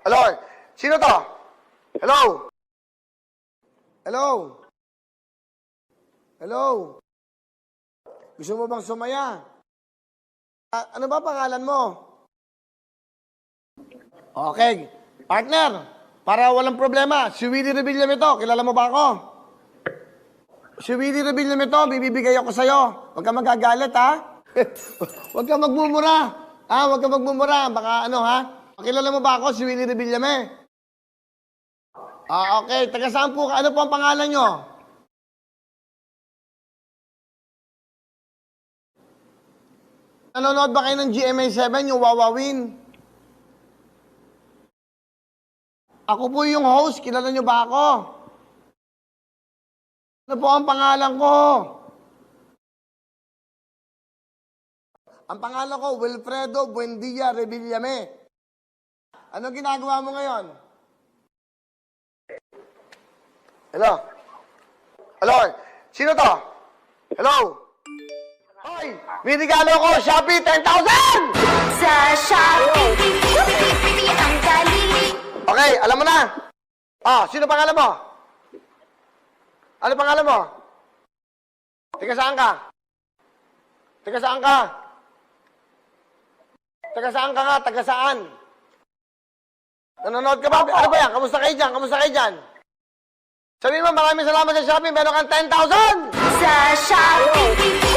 Hello? Sino to? Hello? Hello? Hello? Gusto mo bang sumaya? Ano ba pangalan mo? Okay. Partner, para walang problema, si Willie Revillame to. Kilala mo ba ako? Si Willie Revillame to, bibibigay ako sa'yo. Huwag ka magagalit, ha? Huwag ka magmumura. Huwag ka magmumura. Baka ano, ha? Kilala mo ba ako, si Willie Revillame? Okay. Taga saan po? Ano po ang pangalan nyo? Nanonood ba kayo ng GMA7, yung Wawawin? Ako po yung host. Kilala nyo ba ako? Ano po ang pangalan ko? Ang pangalan ko, Wilfredo Buendia Revillame. Ano ginagawa mo ngayon? Hello? Hello? Sino to? Hello? Hoy! May regalo ko! Shopee 10,000! Sa Shopee, Shopee ang galing. Okay, alam mo na. Sino pangalan mo? Ano pangalan mo? Taga saan ka? Taga saan ka? Taga saan ka nga? Taga saan? Nanonood ka ba? Ano ba yan? Kamusta kayo dyan? Kamusta kayo dyan? Sabihin mo, maraming salamat sa Shopee. Meron kang 10,000! Sa Shopee,